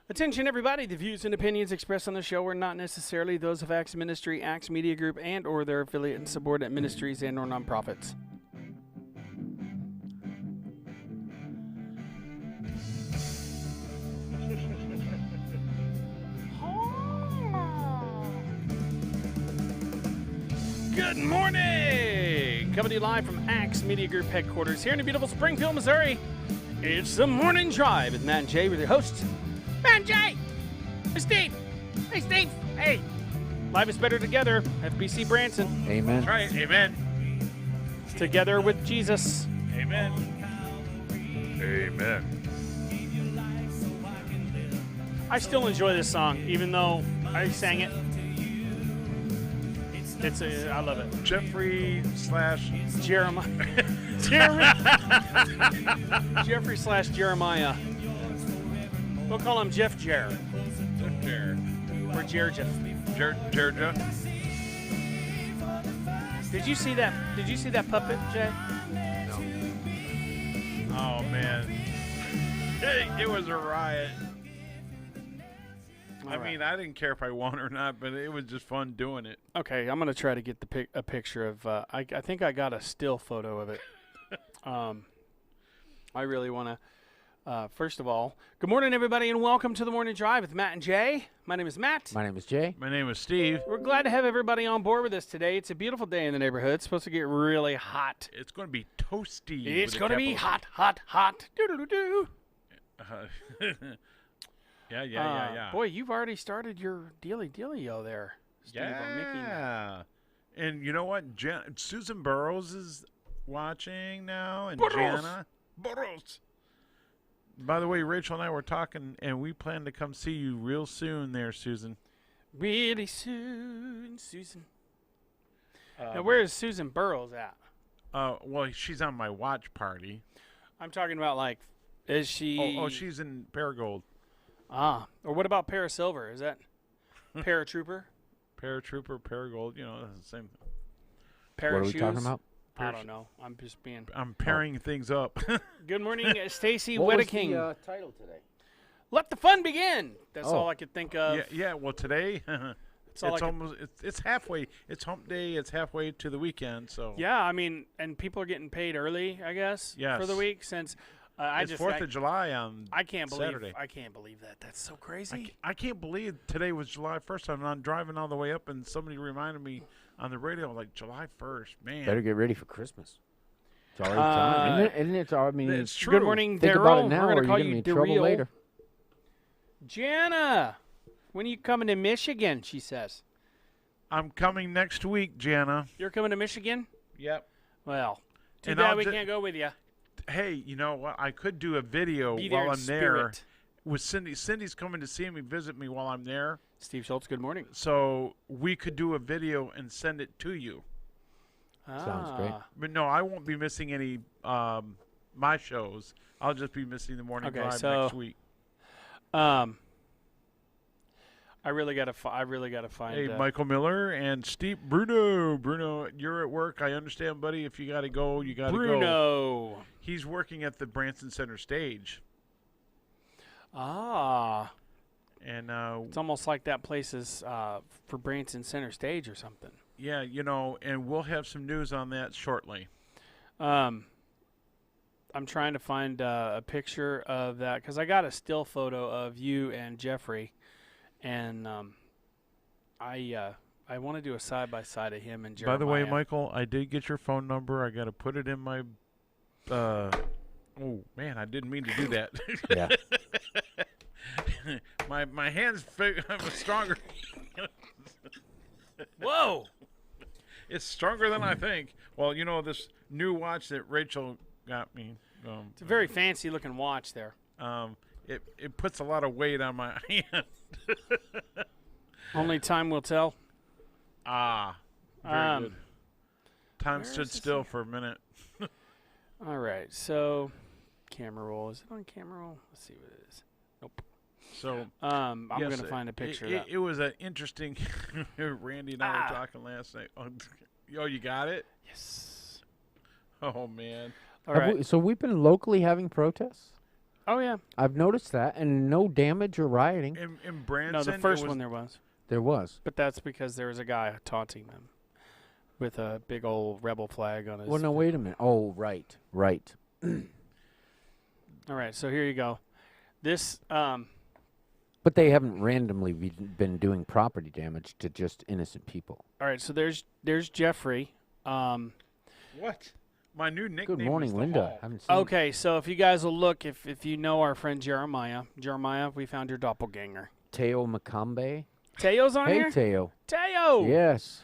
Attention, everybody. The views and opinions expressed on the show are not necessarily those of Acts Ministry, Acts Media Group, and or their affiliate and subordinate ministries and or nonprofits. Good morning! Coming to you live from Acts Media Group headquarters here in the beautiful Springfield, Missouri. It's the Morning Drive with Matt and Jay with your hosts, Matt and Jay! Hey, Steve! Hey, Steve! Hey! Life is better together. FBC Branson. Amen. That's right. Amen. Together with Jesus. Amen. Amen. I still enjoy this song, even though I sang it. I love it. Jeffrey / Jeremiah. Jeffrey / Jeremiah. We'll call him Jeff Jer. Or Jerja. Jerja. Did you see that? Did you see that puppet, Jay? Oh, man. It was a riot. All right. I mean, I didn't care if I won or not, but it was just fun doing it. Okay, I'm gonna try to get a picture of. I think I got a still photo of it. I really want to. First of all, good morning, everybody, and welcome to the Morning Drive with Matt and Jay. My name is Matt. My name is Jay. My name is Steve. We're glad to have everybody on board with us today. It's a beautiful day in the neighborhood. It's supposed to get really hot. It's going to be toasty. It's with a going to be capital hot. Doo-doo-doo-doo. Yeah. Boy, you've already started your dealio there, Steve. I'm making Yeah. And you know what? Susan Burrows is watching now, and Burrows. Jana. Burrows. By the way, Rachel and I were talking, and we plan to come see you real soon there, Susan. really soon, Susan. Now, where is Susan Burrows at? Well, she's on my watch party. I'm talking about, like, is she... Oh, she's in Paragold. Or what about Parasilver? Is that Paratrooper? Paratrooper, Paragold, that's the same. Pair What of are we shoes? talking about? I don't know. I'm just being... I'm pairing things up. Good morning, Stacy What was Wedeking. the title today? Let the fun begin. That's Oh. all I could think of. yeah. Well, today That's all it's I could- almost it's halfway. It's hump day. It's halfway to the weekend. So Yeah, I mean, and people are getting paid early, I guess, for the Yes. week since it's 4th of July on I can't believe Saturday. I can't believe that. That's so crazy. I can't believe today was July 1st. I'm driving all the way up, and somebody reminded me on the radio, like, July 1st. Man. Better get ready for Christmas. It's already time, isn't it? Isn't it? I mean, It's true. Good morning, think Daryl. about it now, We're or gonna you're call gonna you be in trouble Daryl. later. Jana, when are you coming to Michigan? She says. I'm coming next week, Jana. You're coming to Michigan? Yep. Well, too And bad I'll we ju- can't go with you. Hey, you know what? I could do a video Be there while in I'm there spirit. with Cindy. Cindy's coming to see me, visit me while I'm there. Steve Schultz, good morning. So we could do a video and send it to you. Sounds great. But no, I won't be missing any my shows. I'll just be missing the morning Okay, drive so- next week. I really gotta find. Hey, Michael Miller and Steve Bruno. Bruno, you're at work. I understand, buddy. If you got to go, you got to go. Bruno. He's working at the Branson Center stage, And and it's almost like that place is for Branson Center Stage or something. yeah, and we'll have some news on that shortly. I'm trying to find a picture of that because I got a still photo of you and Jeffrey, and I want to do a side by side of him and Jeremiah. By the way, Michael, I did get your phone number. I got to put it in my. Oh man, I didn't mean to do that. Yeah. my hands was stronger. Whoa! It's stronger than I think. Well, this new watch that Rachel got me. It's a very fancy looking watch there. It puts a lot of weight on my hand. Only time will tell. Very good. Time where stood is this still for a minute. All right, so camera roll. Is it on camera roll? Let's see what it is. Nope. So I'm yes, gonna find a picture of that. It was an interesting. Randy and I were talking last night. Oh, you got it? Yes. Oh man. All right. So we've been locally having protests? Oh yeah. I've noticed that, and no damage or rioting. In Branson, No, the first one there was, There was. but that's because there was a guy taunting them with a big old rebel flag on his. Well, no, wait a minute. Oh, right. All right, so here you go. This But they haven't randomly been doing property damage to just innocent people. All right, so there's Jeffrey. What? My new nickname. Good morning, is the Linda. Hall. Haven't seen Okay, so if you guys will look, if you know our friend Jeremiah, we found your doppelganger. Teo Makambe. Teo's on Hey, here. Teo. Teo. Yes.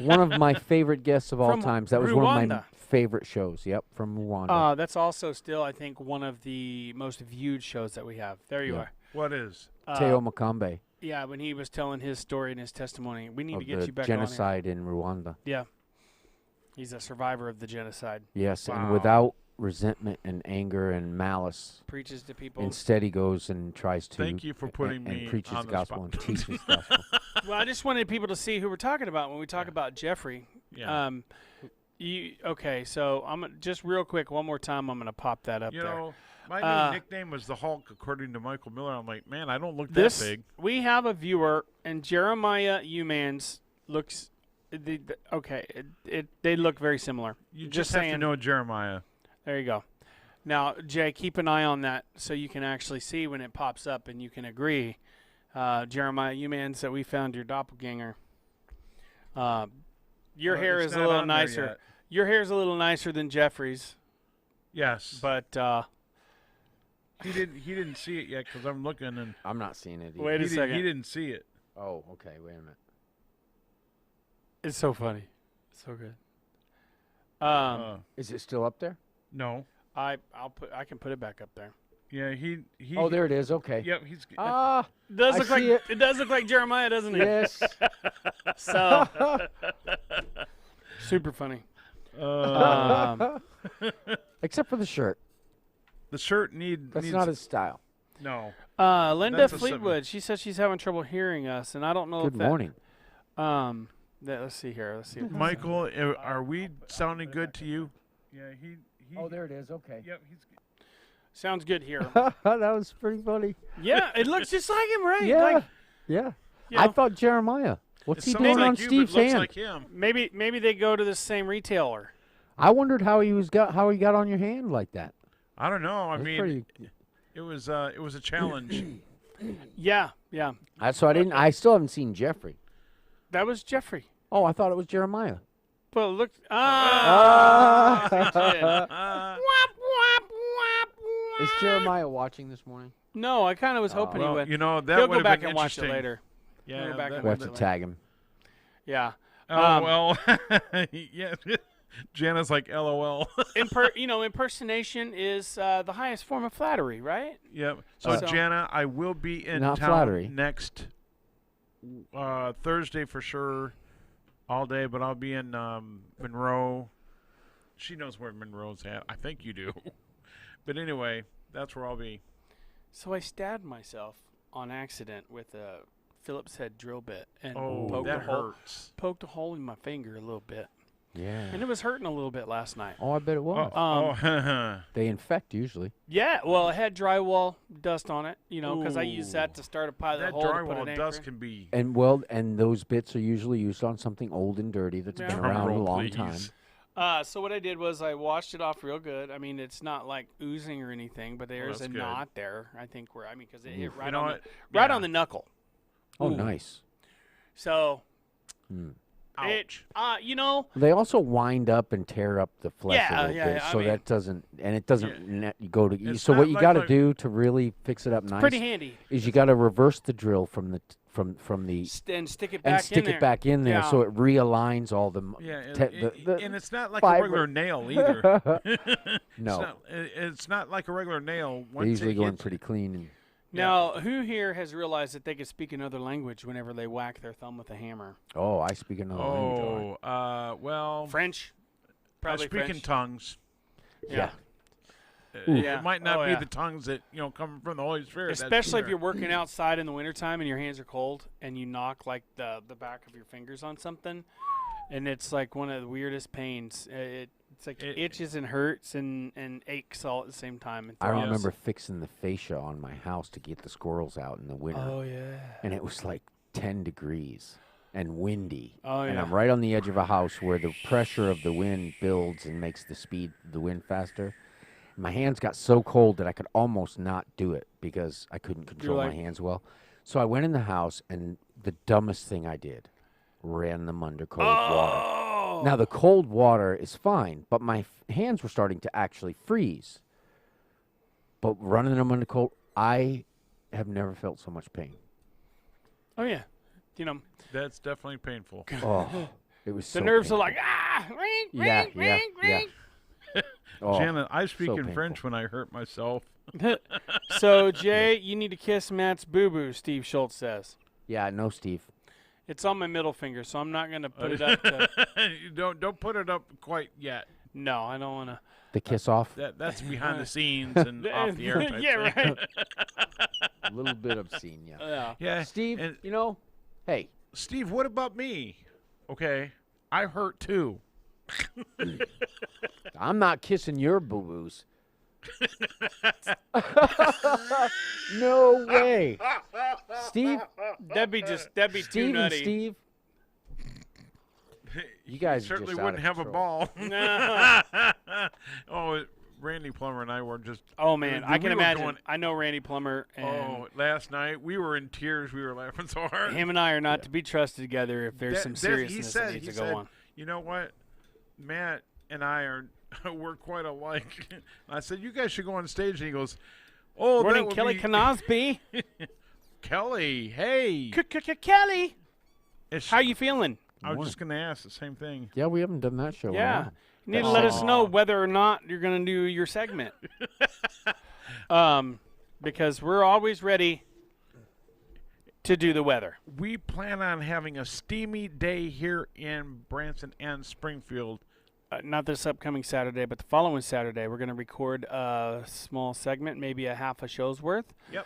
One of my favorite guests of all From times. That was one of my Rwanda. favorite shows. Yep, from Rwanda. That's also still, I think, one of the most viewed shows that we have. There you Yeah. are. What is? Teo Makambe Yeah, when he was telling his story and his testimony, we need of to get the you back genocide in Rwanda. on here. Yeah. He's a survivor of the genocide. Yes, Wow. and without resentment and anger and malice. Preaches to people. Instead, he goes and tries to Thank you for putting and me preaches on the the gospel spot. and teaches the gospel. Well, I just wanted people to see who we're talking about when we talk about Jeffrey. Yeah. Okay, so just real quick, one more time, I'm going to pop that up You there. know, my new nickname was the Hulk, according to Michael Miller. I'm like, man, I don't look that This big. we have a viewer, and Jeremiah Umans looks. They look very similar. You just just have saying. to know Jeremiah. There you go. Now, Jay, keep an eye on that so you can actually see when it pops up and you can agree. Jeremiah Umans, that we found your doppelganger. Your Well, hair it's is a not little on there nicer. yet. Your hair is a little nicer than Jeffrey's, Yes, but he didn't see it yet because I'm looking and I'm not seeing it either. Wait a he second. didn't see it. Oh, okay. Wait a minute. it's so funny, so good. Is it still up there? No. I can put it back up there. Yeah, he. Oh, there it is. Okay. Yep, he's. Ah, It does I look like see it. it does look like Jeremiah, doesn't it? yes. So super funny. Except for the shirt. The shirt That's needs. not his style. No. Linda That's a Fleetwood, she says she's having trouble hearing us, and I don't know Good if that. morning. Let's see here. Let's see. Michael, are we sounding good to you? Yeah, he. there it is. Okay. Yep, he's. Sounds good here. that was pretty funny. Yeah, it looks just like him, right? Yeah. Like, Yeah. you I know, thought Jeremiah. What's It he sounds doing like on you, but Steve's looks hand? like him. maybe they go to the same retailer. I wondered how he got on your hand like that. I don't know. I That's mean, pretty. it was a challenge. Yeah. So I still haven't seen Jeffrey. That was Jeffrey. Oh, I thought it was Jeremiah. Well, look. Is Jeremiah watching this morning? No, I kind of was hoping he Well, would. you know that He'll would go have back been and watch it interesting. later. Yeah, Go back and We have watch to it tag him. Yeah. Oh well, yeah. Jana's like, LOL. Impersonation is the highest form of flattery, right? Yep. So, So- Jana, I will be in Not town flattery. next Thursday for sure, all day. But I'll be in Monroe. She knows where Monroe's at. I think you do. But anyway, that's where I'll be. So I stabbed myself on accident with a Phillips head drill bit and Oh, poked that a hole. hurts. Poked a hole in my finger a little bit, Yeah. and it was hurting a little bit last night. Oh, I bet it was. Oh, They infect usually. Yeah, well, it had drywall dust on it, because I used that to start a pilot that hole to put an drywall anchor dust in. can be. And those bits are usually used on something old and dirty that's Yeah. been Drum around a roll, long please. time. So what I did was I washed it off real good. I mean, it's not like oozing or anything, but there's a that's good. knot there. I think because it hit right You know on what? right Yeah. on the knuckle. Oh, Ooh. nice. So Ouch. They also wind up and tear up the flesh Yeah, a little yeah, bit, I so mean- that doesn't go to. It's So not what you like got to like- do to really fix it up nice pretty handy. is you got to reverse the drill from the And stick it back and stick in it back in there Yeah. so it realigns all the. Yeah, and, the and it's not like fiber- a regular nail either. No, It's not like a regular nail. they Once usually it go in hits- pretty clean. And Now, who here has realized that they can speak another language whenever they whack their thumb with a hammer? oh, I speak another language. Well, French? I Probably speak in French. tongues. Yeah. It might not Oh, be yeah. the tongues that come from the Holy Spirit. that's Especially if sure. you're working outside in the wintertime and your hands are cold and you knock like the back of your fingers on something, and it's like one of the weirdest pains. It's like It- itches and hurts and aches all at the same time. And I throbs. remember fixing the fascia on my house to get the squirrels out in the winter, Oh yeah. and it was like 10 degrees and windy. Oh And yeah. I'm right on the edge of a house where the pressure of the wind builds and makes the speed of the wind faster. My hands got so cold that I could almost not do it because I couldn't control like- my hands well. So I went in the house, and the dumbest thing I did, ran them under cold water. Oh. Now, the cold water is fine, but my hands were starting to actually freeze. But running them under cold, I have never felt so much pain. Oh yeah. You know, That's definitely painful. Oh, it was the so nerves painful. are like ring, Yeah, ring, yeah, ring, yeah. ring. Oh, Janet, I speak so in French when I hurt myself. So Jay, you need to kiss Matt's boo boo. Steve Schultz says yeah, no, Steve. it's on my middle finger, so I'm not gonna put it up. To, You don't put it up quite yet. no, I don't want to. The kiss off, That's behind the scenes and off the air. Type Yeah, thing. right. a little bit obscene, yeah. Yeah. Yeah, Steve, and you know, hey, Steve, what about me? Okay, I hurt too. I'm not kissing your boo-boos. No way. Steve, That'd be too Steve and nutty. Steve, you guys are certainly just out wouldn't of have a control. ball. Oh, Randy Plummer and I were just. Oh man, I we can were imagine. going- I know Randy Plummer, and Oh, last night we were in tears. We were laughing so hard. him and I are not to be trusted together if there's That- some that- seriousness that needs he to go said, on. You know what? Matt and I are we're quite alike. I said you guys should go on stage, and he goes, "Oh, that Morning, would Kelly be Knosby. Kelly, hey." Kelly, It's- how you feeling? I was just gonna ask the same thing. Yeah, we haven't done that show. in a Yeah. while. You need to let us know Aw. whether or not you're going to do your segment. Because we're always ready to do the weather. We plan on having a steamy day here in Branson and Springfield. Not this upcoming Saturday, but the following Saturday, we're going to record a small segment, maybe a half a show's worth, Yep.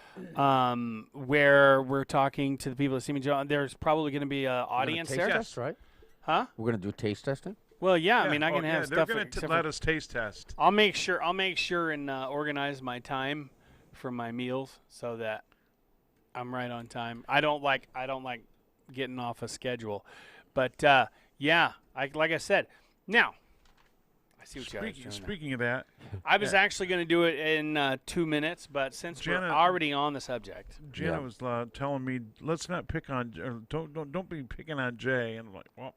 where we're talking to the people that see me. There's probably going to be an We're gonna audience taste there. test, right? Huh? We're gonna do taste testing. Well, yeah. I mean, I can have they're stuff. gonna except let for- us taste test. I'll make sure and organize my time for my meals so that I'm right on time. I don't like getting off a schedule, but yeah, like I said, now I see what you guys are doing. there. Speaking of that, I was actually going to do it in 2 minutes, but since Jenna- we're already on the subject, Jenna Yeah. was telling me, "Let's not pick on, or don't be picking on Jay." And I'm like, "Well,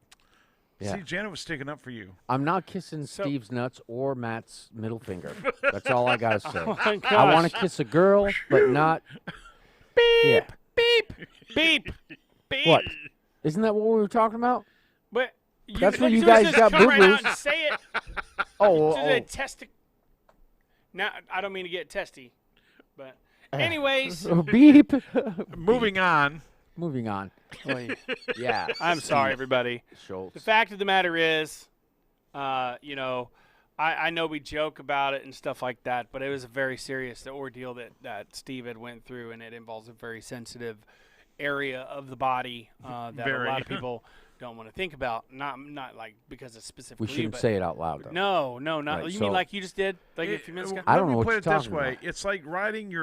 Yeah. see, Jenna was sticking up for you." I'm not kissing So- Steve's nuts or Matt's middle finger. That's all I gotta say. oh my gosh, I want to kiss a girl, but not. beep, Yeah. beep, beep, beep. What? Isn't that what we were talking about? But That's what you just guys got come right out boo-boos. and say it. Oh, To the testi- Now, I don't mean to get testy, but anyways, beep. Moving on. Moving on. Yeah. I'm sorry, everybody. The Schultz. fact of the matter is, you know, I know we joke about it and stuff like that, but it was a very serious ordeal that Steve had went through, and it involves a very sensitive area of the body that Very. a lot of people don't want to think about. Not like because it's specifically. We shouldn't but say it out loud, though. No, not. Right, you so- mean like you just did, like a few minutes ago? I Let don't me know what put you're it this talking way: about. it's like riding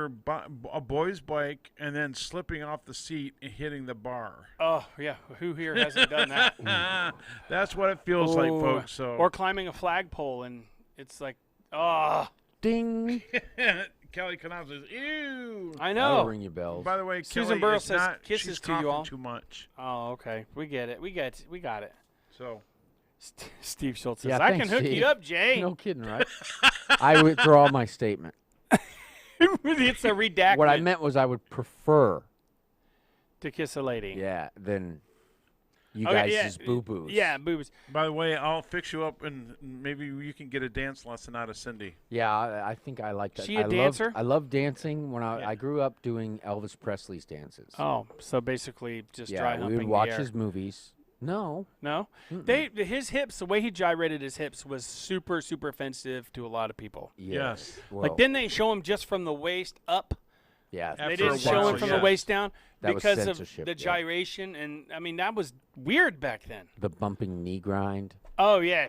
a boy's bike and then slipping off the seat and hitting the bar. Oh yeah, who here hasn't done that? That's what it feels like, Oh, folks. So, or climbing a flagpole and it's like, oh, Ding. Kelly Canal says, "Ew." I That'll know. ring your bells. By the way, Susan Kelly Burrow is says not, kisses she's to you coughing all. too much. Oh, okay. We get it. We got it. So Steve Schultz says, Yeah, I thanks, can hook Steve. you up, Jay. No kidding, right? I withdraw my statement. It's a redacted What I meant was I would prefer, to kiss a lady. yeah, than you Okay, guys' yeah, boo-boos. Yeah, boobs. by the way, I'll fix you up and maybe you can get a dance lesson out of Cindy. Yeah, I think I like that. She a I dancer? I love dancing. When Yeah. I grew up doing Elvis Presley's dances. Oh, so basically just dry yeah, humping we would the watch air. his movies. No. No? His hips, the way he gyrated his hips was super, super offensive to a lot of people. Yeah. Yes. Well, Like, didn't they show him just from the waist up? yeah. After They a didn't show while, him from the yes. waist down That was because of censorship, the yeah. gyration. And, I mean, that was weird back then. The bumping knee grind. Oh, yeah.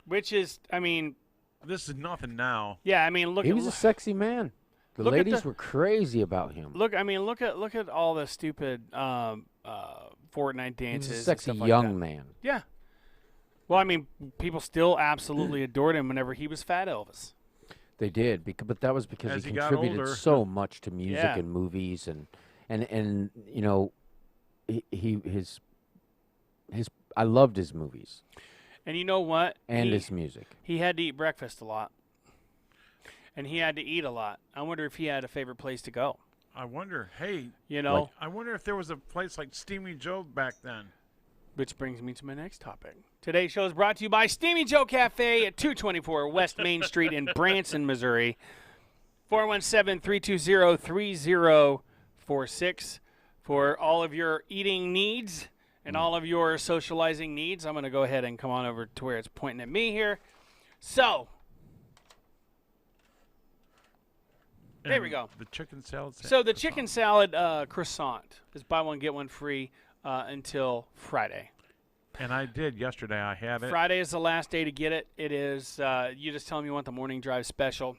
which is, I mean, This is nothing now. yeah, I mean, look He at was a sexy man. The look at ladies the- were crazy about him. look. I mean, look at all the stupid Fortnite He was dances. a and sexy stuff like young that. man. Yeah. Well, I mean, people still absolutely adored him whenever he was Fat Elvis. They did, but that was because As he he got contributed older. so much to music Yeah. and movies and you know, his I loved his movies And you know what? and he, his music. he had to eat breakfast a lot. And he had to eat a lot. I wonder if he had a favorite place to go. I wonder. Hey, You know, I wonder if there was a place like Steamy Joe back then. which brings me to my next topic. Today's show is brought to you by Steamy Joe Cafe at 224 West Main Street in Branson, Missouri. 417-320-3046 for all of your eating needs and all of your socializing needs. I'm going to go ahead and come on over to where it's pointing at me here. So, there we And go. The chicken salad. So the chicken salad croissant is buy one, get one free until Friday. And I did yesterday. I had it. Friday is the last day to get it. It is, you just tell them you want the morning drive special.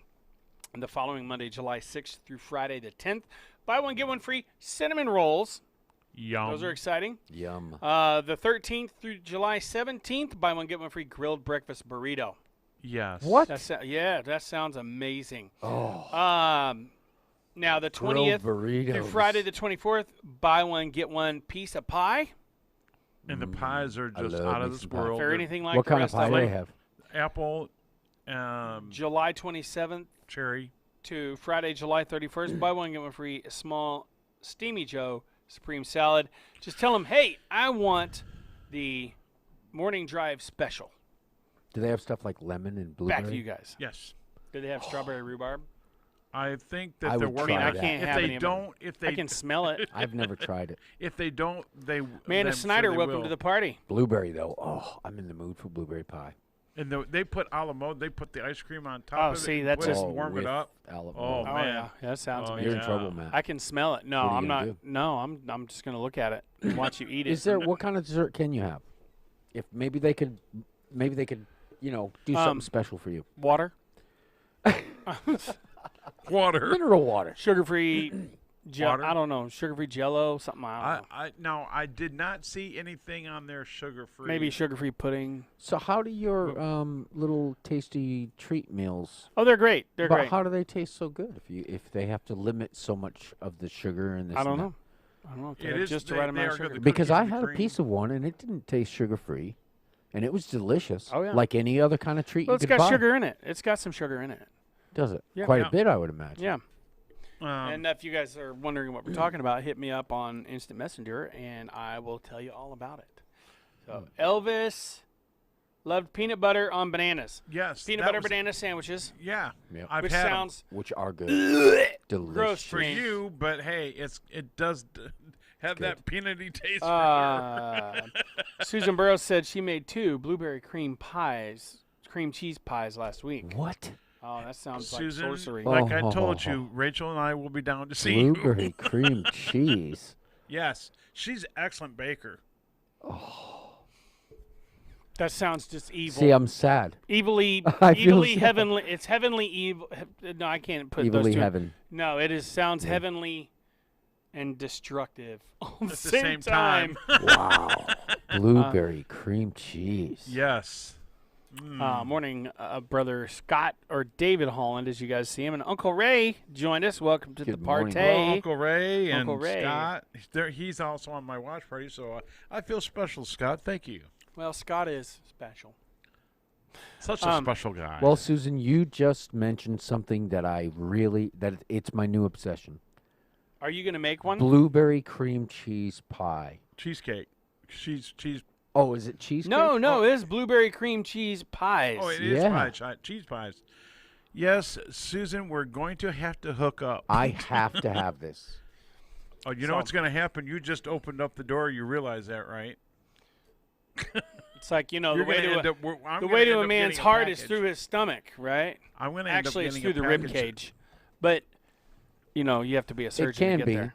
And the following Monday, July 6th through Friday the 10th, buy one, get one free cinnamon rolls. Yum. Those are exciting. Yum. The 13th through July 17th, buy one, get one free grilled breakfast burrito. Yes. What? Yeah, that sounds amazing. Oh, Now the grilled 20th burritos. through Friday the 24th, buy one, get one piece of pie. And the pies are I just love out of me this some pie. world. Or They're anything like what the kind of rest pie of do they them. have? Apple, July 27th cherry. to Friday, July 31st, buy one, get one free, a small Steamy Joe Supreme Salad. Just tell them, hey, I want the morning drive special. Do they have stuff like lemon and blueberry? Back to you guys. Yes. Do they have strawberry rhubarb? I think that I they're would working. try I that. can't If have any they of them. don't, if they I can smell it. I've never tried it. if they don't, they Man, then the I'm sure Snyder, they welcome will. to the party. Blueberry though. Oh, I'm in the mood for blueberry pie. And they put a la mode. They put the ice cream on top Oh, of it. see, and that's put it just- and warm with it up. Alamo. Oh, Oh, man. yeah. That sounds Oh, amazing. You're in trouble, Yeah. Matt. I can smell it. No, What are you I'm gonna not. do? No, I'm just going to look at it and watch you eat it. Is there what kind of dessert can you have? If maybe they could, you know, do something special for you. water? Water. Mineral water. Sugar-free Water? I don't know. Sugar-free Jello, something, I don't know. Now I did not see anything on there sugar free. Maybe sugar-free pudding. So how do your little tasty treat meals? Oh, they're great. They're but great. how do they taste so good if they have to limit so much of the sugar and this? I don't and know. I don't know. If they It have is- just the they- right they amount are of good. sugar. The Because cookies I and the had a cream. piece of one and it didn't taste sugar free, and it was delicious. Oh, yeah. Like any other kind of treat Well, you it's could got buy. sugar in it. It's got some sugar in it. Does it? Yeah. Quite Yeah. a bit, I would imagine. Yeah. Um, And if you guys are wondering what we're talking about, hit me up on Instant Messenger, and I will tell you all about it. So Elvis loved peanut butter on bananas. yes. Peanut that butter was- banana sandwiches, Yeah. Yep. I've which had 'em. sounds Which are good. Delicious. gross for me. you, but hey, it does have that peanutty taste. for Susan Burrows said she made 2 blueberry cream cheese pies last week. What? Oh, that sounds Susan, like sorcery. like I Oh. told you, Rachel and I will be down to see you. Blueberry cream cheese. Yes, she's an excellent baker. That sounds just evil. See, I'm sad. Evilly, I feel evilly sad. heavenly. It's heavenly evil. No, I can't put those Evilly two. heaven. No, it is sounds heavenly and destructive all At the same time. Wow. Blueberry cream cheese. Yes. Morning, brother Scott or David Holland, as you guys see him, and Uncle Ray joined us. Welcome to Good the morning. party. Well, Uncle Ray and Uncle Ray. Scott. He's also on my watch party, so I feel special, Scott. Thank you. Well, Scott is special. Such a special guy. Well, Susan, you just mentioned something that it's my new obsession. Are you gonna make one? Blueberry cream cheese pie. cheesecake. Cheese. Oh, is it cheesecake? No, it is blueberry cream cheese pies. Oh, it is Yeah. cheese pies. Yes, Susan, we're going to have to hook up. I have to have this. Oh, you know what's going to happen? You just opened up the door. You realize that, right? It's like, the You're way gonna to end up- we're- I'm the gonna way to end a up man's getting heart is package. through his stomach, right? I'm going to end Actually, up it's getting through a the rib package. cage, but you have to be a surgeon can to get be. there.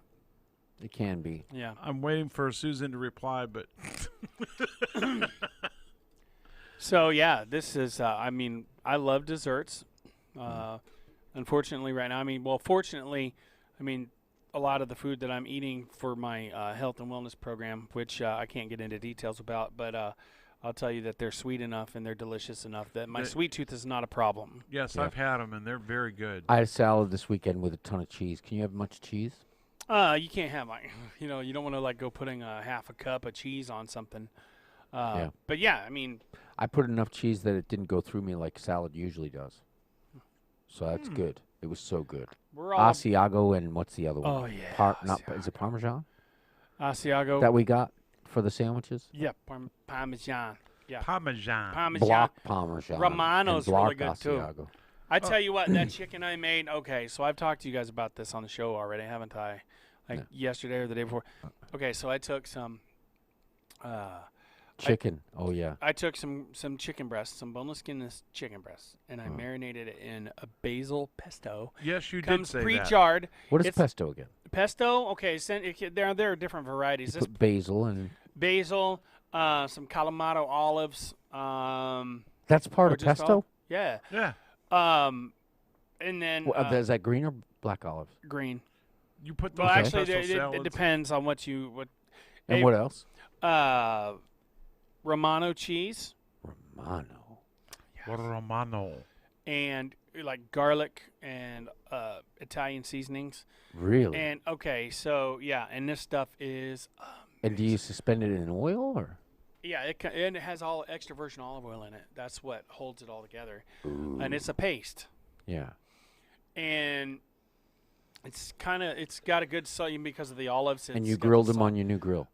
It can be. Yeah. I'm waiting for Susan to reply, but So yeah, this is. I mean, I love desserts. Unfortunately, right now, fortunately, a lot of the food that I'm eating for my health and wellness program, which I can't get into details about, but I'll tell you that they're sweet enough and they're delicious enough that my sweet tooth is not a problem. Yes, Yeah. I've had them, and they're very good. I had salad this weekend with a ton of cheese. Can you have much cheese? You can't have you don't want to like go putting a half a cup of cheese on something. Yeah. But yeah, I mean, I put enough cheese that it didn't go through me like salad usually does. So that's good. It was so good. we're all Asiago and what's the other one? Oh, yeah, Is it Parmesan Asiago. that we got for the sandwiches? Yeah, Parmesan. Yeah, Parmesan. Parmesan. Block Parmesan. Romano's and block really good, too. Asiago. I tell you what, that chicken I made. Okay, so I've talked to you guys about this on the show already, haven't I? Like yesterday or the day before. Okay, so I took some. Chicken. Oh yeah. I took some chicken breasts, some boneless skinless chicken breasts, and I marinated it in a basil pesto. Yes, you did Comes say that. pre-jarred. What is It's- pesto again? Pesto. Okay, there are different varieties. You This put basil and basil, some Kalamata olives. that's part or of just pesto. Yeah. Yeah, And then Is that green or black olives? green. you put Well, those in actually, pesto it salads. depends on what. And Hey, what else? Romano cheese Romano. Romano. and like garlic and Italian seasonings. Really? And okay, so yeah, and this stuff is And do you suspend it in oil or? yeah, and it has all extra virgin olive oil in it. That's what holds it all together. And it's a paste. Yeah. And it's got a good salt because of the olives. And it's you got the grilled them salt. on your new grill.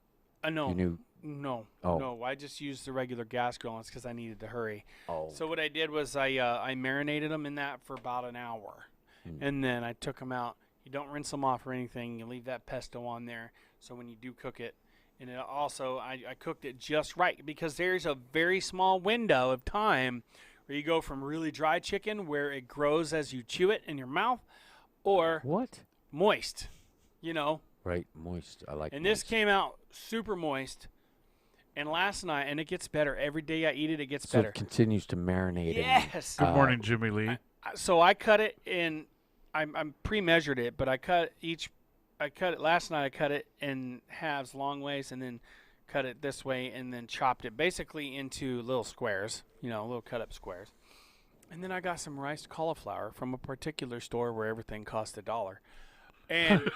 No, Your new. no, Oh. no. I just used the regular gas grill because I needed to hurry. Oh. So what I did was I marinated them in that for about an hour, and then I took them out. You don't rinse them off or anything. You leave that pesto on there, so when you do cook it, and it also I cooked it just right because there's a very small window of time where you go from really dry chicken where it grows as you chew it in your mouth, or What? moist, you know. Right. Moist. I like. And this moist. came out super moist. And last night, and it gets better every day I eat it. It gets So better. it continues to marinate. Yes. Good morning, Jimmy Lee. So I cut it in. I'm pre-measured it, but I cut it last night. I cut it in halves, long ways, and then cut it this way, and then chopped it basically into little squares. Little cut-up squares. And then I got some riced cauliflower from a particular store where everything cost $1. And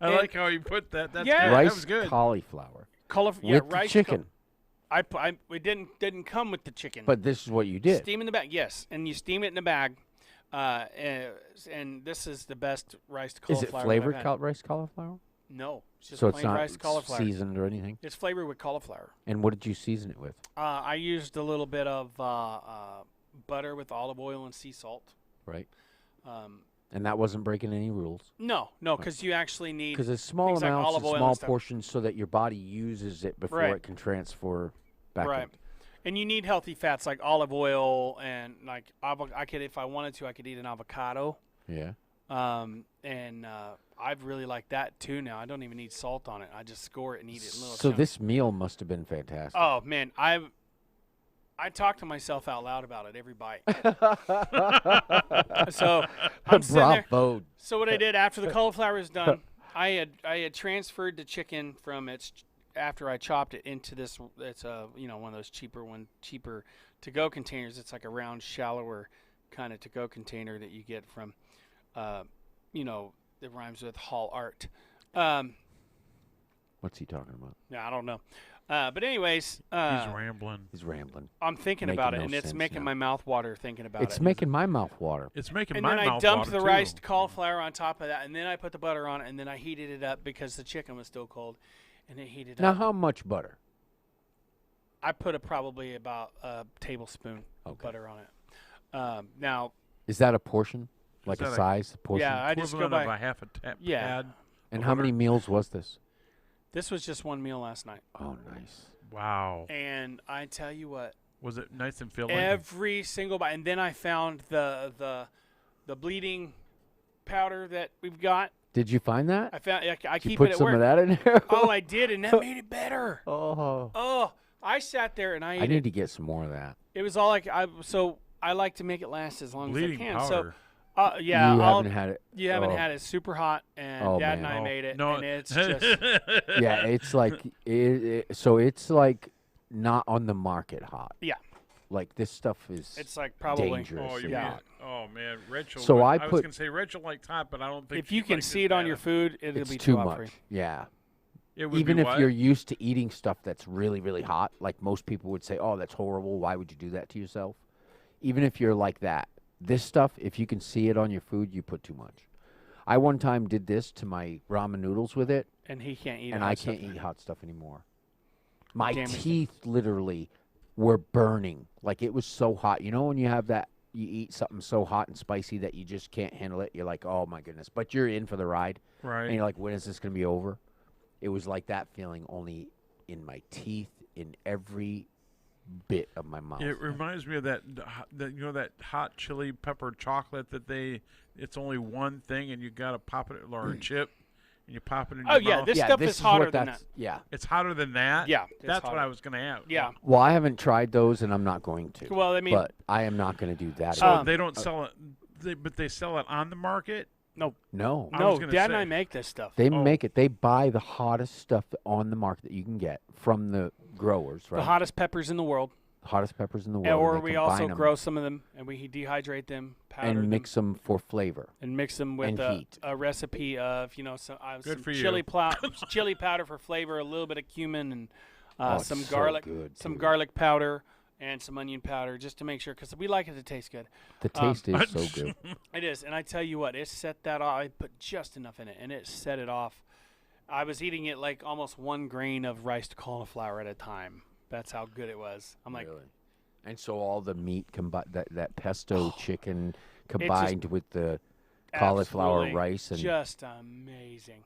I like how you put that. That's Yeah. good. Rice That was good. cauliflower cauliflower, with the rice chicken. it didn't come with the chicken. But this is what you did. Steam in the bag, yes, and you steam it in the bag. And this is the best riced Is cauliflower. it that I've flavored had. rice cauliflower? No, it's just So plain it's not riced cauliflower. seasoned or anything. It's flavored with cauliflower. And what did you season it with? I used a little bit of butter with olive oil and sea salt. Right. Um, And that wasn't breaking any rules. no, because you actually need. Because it's small things like amounts olive and oil and small stuff. portions so that your body uses it before Right. it can transfer back Right. in. And you need healthy fats like olive oil and like I could, if I wanted to, I could eat an avocado. Yeah. And I've really liked that too now. I don't even need salt on it. I just score it and eat it in little So chunks. this meal must have been fantastic. Oh man, I talk to myself out loud about it every bite. So I'm sitting there. Bravo. So what I did after the cauliflower was done, I had transferred the chicken from its after I chopped it into this. It's one of those cheaper to go containers. It's like a round, shallower kind of to go container that you get from, that rhymes with Hall Art. What's he talking about? Yeah, I don't know. But anyways, He's rambling. He's rambling. I'm thinking making about it, no and it's sense making now. my mouth water thinking about It's it. making my mouth water. It's making And my then I mouth dumped water, the too. riced cauliflower on top of that, and then I put the butter on it, and then I heated it up because the chicken was still cold, and it heated Now, up. how much butter? I put probably about a tablespoon of Okay. butter on it. Now, Is that a portion? Like that a a- size portion? yeah, I just go Equivalent by. of a half a tap Yeah. pad. And how many meals was this? This was just one meal last night, Oh, nice. Wow. and I tell you what, Was it nice and filling? every single bite. And then I found the bleeding powder that we've got. Did you find that? I found I Did you keep put it at some work. of that in there? Oh, I did, and that made it better. Oh. Oh, I sat there and I I ate need it. to get some more of that. It was all like I like to make it last as long Bleeding as I can. powder. So yeah, You I'll, haven't had it. you haven't oh. had it super hot, and Oh, Dad man. and I made it, No, and it's just Yeah, it's like so it's like not on the market hot. Yeah. Like this stuff is it's like probably dangerous. Oh, you Yeah. mean? Oh man, Rachel. So would- I was put- gonna say Rachel likes hot, but I don't think if you she can likes see it it on bad. your food, it'll it's be too hot much. for you. Yeah. It would Even be if what? you're used to eating stuff that's really, really hot, like most people would say, "Oh, that's horrible. Why would you do that to yourself?" Even if you're like that, this stuff, if you can see it on your food, you put too much. I one time did this to my ramen noodles with it, And he can't eat. and hot I stuff. can't eat hot stuff anymore. My Damn it. teeth literally were burning. Like it was so hot. You know when you have that, you eat something so hot and spicy that you just can't handle it. You're like, oh my goodness. But you're in for the ride, and right. you're like, when is this going to be over? It was like that feeling, only in my teeth, in every bit of my mouth. It reminds me of that that hot chili pepper chocolate that it's only one thing and you gotta pop it or a chip and you pop it in your Oh yeah, mouth. this yeah, stuff this is hotter what than that's, that. Yeah. It's hotter than that. Yeah, it's that's what hotter. I was gonna have. Yeah. Well, I haven't tried those, and I'm not going to. Well, I mean, but I am not going to do that. So again. they don't sell it, but they sell it on the market. no, I no, was gonna Dad and I say- make this stuff. they Oh. make it. They buy the hottest stuff on the market that you can get from the growers, right? The hottest peppers in the world. Hottest peppers in the world. And, or and they we combine also 'em grow some of them, and we dehydrate them, powder and them, mix them for flavor. and mix them with and heat. a recipe of some Good some for you. chili powder for flavor, a little bit of cumin, and Oh, it's some so garlic, good, some dude. garlic powder, and some onion powder, just to make sure, because we like it to taste good. The taste is so good. It is, and I tell you what, it set that off. I put just enough in it, and it set it off. I was eating it like almost 1 grain of riced cauliflower at a time. That's how good it was. I'm like, Really? And so all the meat that pesto Oh, chicken combined with the cauliflower absolutely rice and just amazing,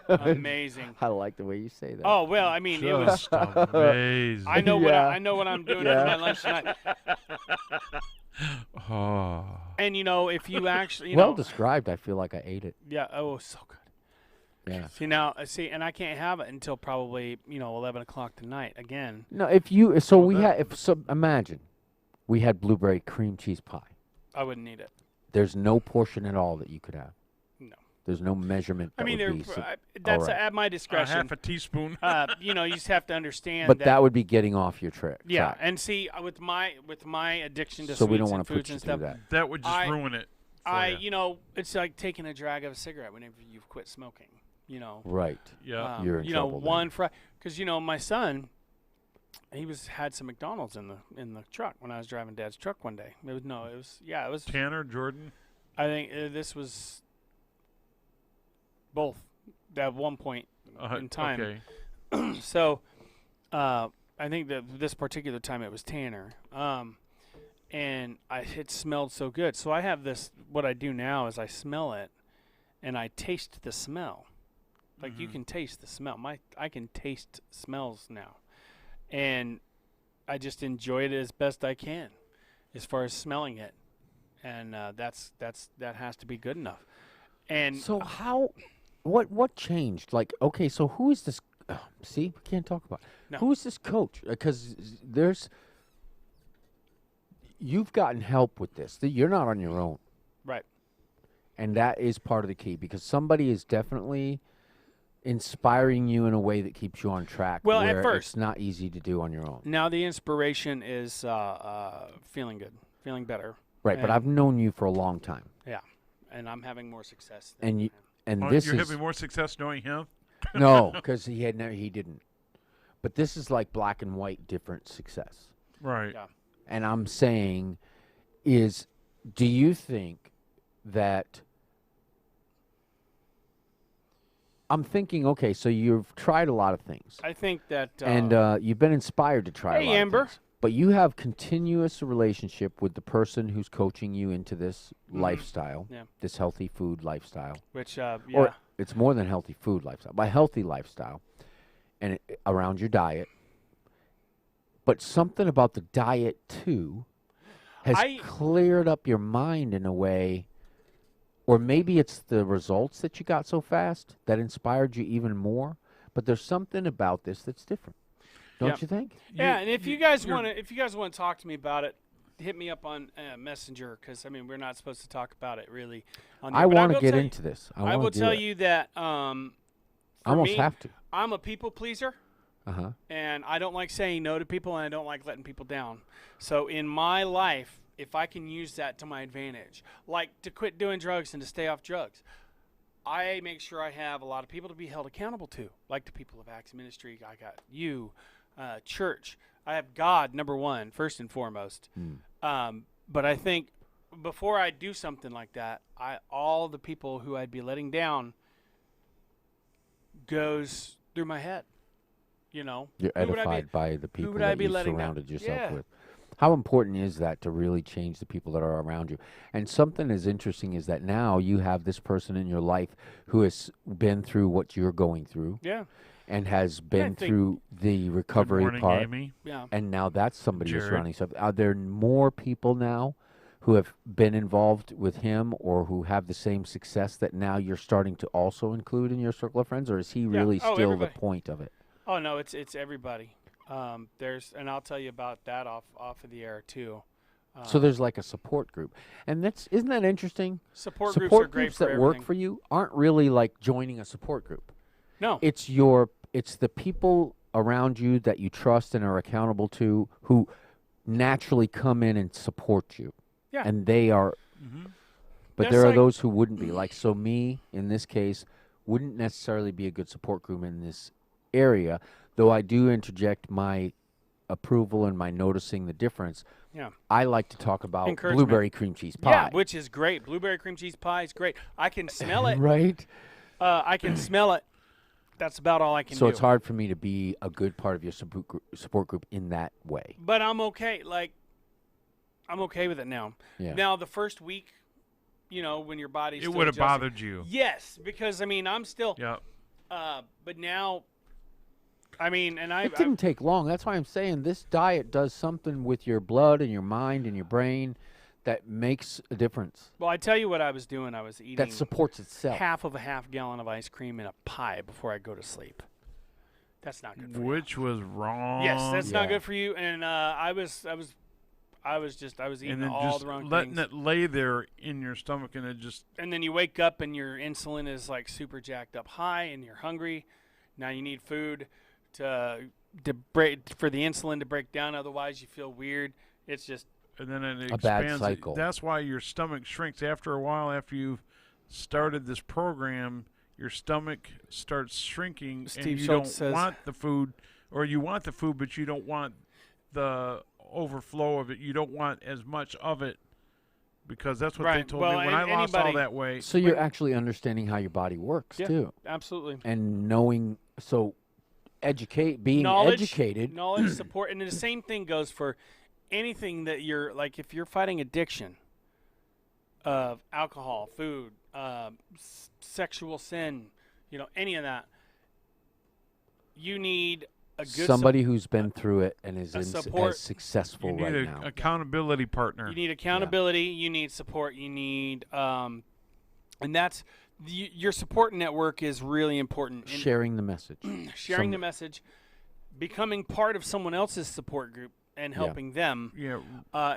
amazing. I like the way you say that. Oh well, I mean, it was. Just amazing. I know Yeah. I know what I'm doing Yeah. for my lunch tonight. Oh. And if you actually, well described. I feel like I ate it. yeah, oh, so good. Yeah. And I can't have it until probably 11 o'clock tonight again. No, if you so we that- had imagine we had blueberry cream cheese pie. I wouldn't eat it. There's no portion at all that you could have. No. There's no measurement. I That mean, would be that's all right. at my discretion. half a teaspoon. You just have to understand. But that would be getting off your track. yeah, and see, with my addiction to So we don't sweets want and to foods put you and through stuff, that. That would just I- ruin it. For it's like taking a drag of a cigarette whenever you've quit smoking. Right. Yeah. You're in trouble then. one fry, because my son, he had some McDonald's in the truck when I was driving Dad's truck one day. It was. Tanner, Jordan. I think this was both at one point in time. Okay. So, I think that this particular time it was Tanner. And it smelled so good. So I have this. What I do now is I smell it, and I taste the smell. Like you can taste the smell. I can taste smells now, and I just enjoy it as best I can, as far as smelling it, and that has to be good enough. And So what changed? Like, okay, so who is this? See, we can't talk about it. No. Who is this coach? Because you've gotten help with this. You're not on your own, right. and that is part of the key because somebody is definitely inspiring you in a way that keeps you on track. Well, at where first. it's not easy to do on your own. Now the inspiration is feeling good, feeling better. Right, but And- I've known you for a long time, Yeah, and I'm having more success. Than and you him. and Oh, this you're is having more success knowing him. no, because he didn't. But this is like black and white different success. Right. Yeah. And I'm saying do you think that I'm thinking, okay, so you've tried a lot of things. I think that. And you've been inspired to try a Hey, lot Amber. of things. But you have continuous relationship with the person who's coaching you into this lifestyle, Yeah. this healthy food lifestyle. which yeah. Or it's more than healthy food lifestyle, by healthy lifestyle, and around your diet. But something about the diet too has cleared up your mind in a way, or maybe it's the results that you got so fast that inspired you even more. But there's something about this that's different. Don't you think? Yeah, and if you guys want to talk to me about it, hit me up on Messenger, because I mean we're not supposed to talk about it really. On there. I But want to will get tell into this. I will tell you that I for almost me, have to. I'm a people pleaser, Uh-huh. and I don't like saying no to people, and I don't like letting people down. So in my life, if I can use that to my advantage, like to quit doing drugs and to stay off drugs, I make sure I have a lot of people to be held accountable to, like the people of Acts Ministry. I got you, church. I have God, number one, first and foremost. But I think before I do something like that, all the people who I'd be letting down goes through my head. You know, You're Who would I edified be- by the people would I that be you letting down? surrounded yourself Yeah. with. How important is that to really change the people that are around you? And something as interesting is that now you have this person in your life who has been through what you're going through Yeah, and has been think- through the Good recovery morning, part. Amy. yeah. And now that's somebody you're Jared. surrounding yourself. Are there more people now who have been involved with him or who have the same success that now you're starting to also include in your circle of friends, or is he really Oh, still everybody. the point of it? Oh no, it's everybody. And I'll tell you about that off of the air too. So there's like a support group, and isn't that interesting? Support groups are great groups for that work everything. for you aren't really like joining a support group. No, It's the people around you that you trust and are accountable to who naturally come in and support you. Yeah. And they are, but That's there are like- those who wouldn't be. Like, so me, in this case, wouldn't necessarily be a good support group in this area, though I do interject my approval and my noticing the difference. yeah. I like to talk about Encouragement. blueberry cream cheese pie. Yeah, which is great. Blueberry cream cheese pie is great. I can smell it. Right? I can smell it. That's about all I can So do. it's hard for me to be a good part of your support group in that way. But I'm okay. Like, I'm okay with it now. Yeah. Now, the first week, you know, when your body's It still would have adjusting- bothered you. Yes, because, I mean, I'm still. Yeah. But now, I mean, and I. It didn't take long. That's why I'm saying this diet does something with your blood and your mind and your brain that makes a difference. Well, I tell you what I was doing. I was eating That supports itself. half of a half gallon of ice cream and a pie before I go to sleep. That's not good for you. Which was wrong. Yes, that's not Yeah. good for you. And I was eating And then all just the wrong letting things. it lay there in your stomach, and it just And then you wake up and your insulin is like super jacked up high, and you're hungry. Now you need food to break for the insulin to break down. Otherwise, you feel weird. It's just and then it A bad expands. cycle. That's why your stomach shrinks after a while. After you've started this program, your stomach starts shrinking, Steve and you Schultz don't says- want the food, or you want the food, but you don't want the overflow of it. You don't want as much of it, because that's what they Right. told Well, me when I and lost all anybody- that weight. So you're actually understanding how your body works Yeah. too, absolutely and knowing. So being educated. knowledge, support, and then the same thing goes for anything that you're like. If you're fighting addiction of alcohol, food, sexual sin, you know, any of that, you need a good Somebody who's been through it and is support. as successful You need right an now. accountability partner. You need accountability. You need support. You need, and that's your support network is really important. And Sharing the message. sharing the message, becoming part of someone else's support group, and Yeah. helping them Yeah,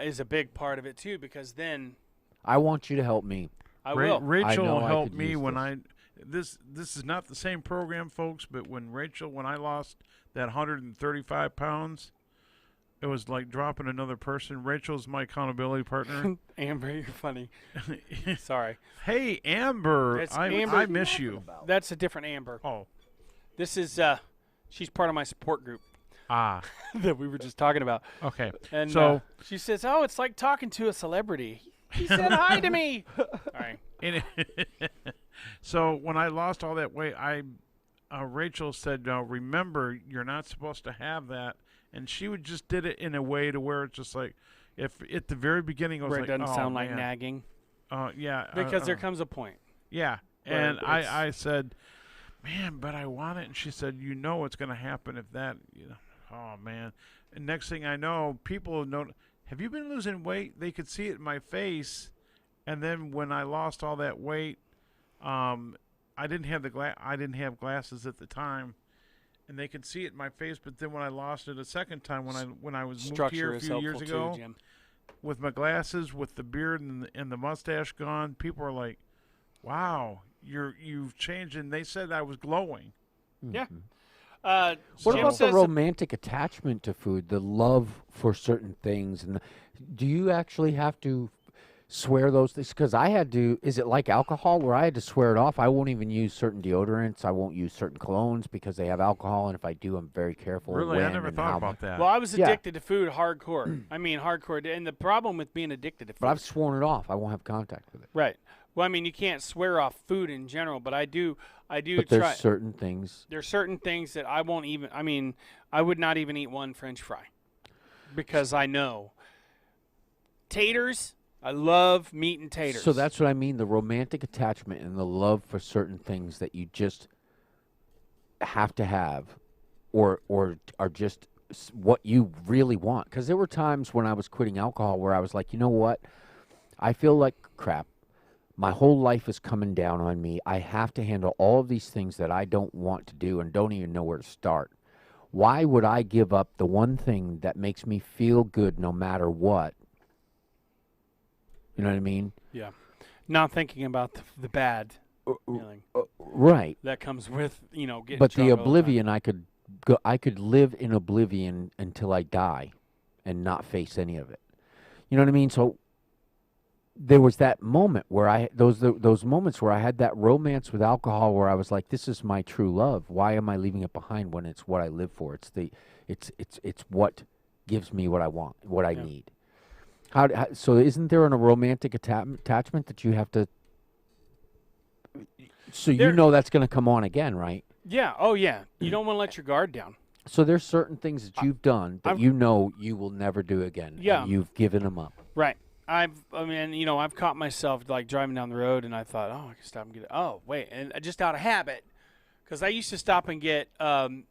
is a big part of it too. Because then I want you to help me. I will. Rachel know I helped could me use when this is not the same program, folks, but when I lost that 135 pounds, it was like dropping another person. Rachel's my accountability partner. Amber, you're funny. Sorry, Hey, Amber, That's I Amber. miss you. that's a different Amber. Oh, This is she's part of my support group ah, that we were just talking about. okay. And So- she says, "Oh, it's like talking to a celebrity." He said hi to me. All right. So when I lost all that weight, Rachel said, "Remember, you're not supposed to have that." And she just did it in a way to where it's just like, if at the very beginning I was Where like, it doesn't "Oh, sound like man." nagging. Yeah, Because there comes a point. yeah. where And it's- I said, "Man, but I want it." And she said, "You know what's going to happen if that." Oh man. And next thing I know, people know. Have you been losing weight? They could see it in my face. And then when I lost all that weight, I didn't have I didn't have glasses at the time, and they could see it in my face. But then when I lost it a second time, when I was moved Structure here a is few years helpful ago, too, Jim. with my glasses, with the beard and the mustache gone, people are like, "Wow, you've changed." And they said I was glowing. Yeah. What Jim about the says romantic attachment to food, the love for certain things? And do you actually have to swear those things? Because I had to. Is it like alcohol where I had to swear it off? I won't even use certain deodorants. I won't use certain colognes because they have alcohol. And if I do, I'm very careful. Really, I when never and thought how about much. that. Well, I was Yeah. addicted to food hardcore. I mean, hardcore. And the problem with being addicted to food. But I've sworn it off. I won't have contact with it. Right. Well, I mean, you can't swear off food in general, but I do But try. there's certain things. There's certain things that I won't even. I mean, I would not even eat one French fry because I know taters. I love meat and taters. So that's what I mean. The romantic attachment and the love for certain things that you just have to have, or are just what you really want. Because there were times when I was quitting alcohol where I was like, you know what? I feel like crap. My whole life is coming down on me. I have to handle all of these things that I don't want to do and don't even know where to start. Why would I give up the one thing that makes me feel good no matter what? You know what I mean? yeah, not thinking about the bad feeling Right. that comes with getting. But the drunk all time. oblivion, I could live in oblivion until I die, and not face any of it. You know what I mean? So there was that moment where those moments where I had that romance with alcohol, where I was like, "This is my true love. Why am I leaving it behind when it's what I live for? It's what gives me what I want, what I need." So isn't there a romantic attachment that you have to? So you know that's going to come on again, right? Yeah. Oh, yeah. You don't want to let your guard down. So there's certain things that you've done that you know you will never do again. Yeah. And you've given them up. Right. I've caught myself like driving down the road, and I thought, oh, I can stop and get it. Oh, wait, and just out of habit, because I used to stop and get some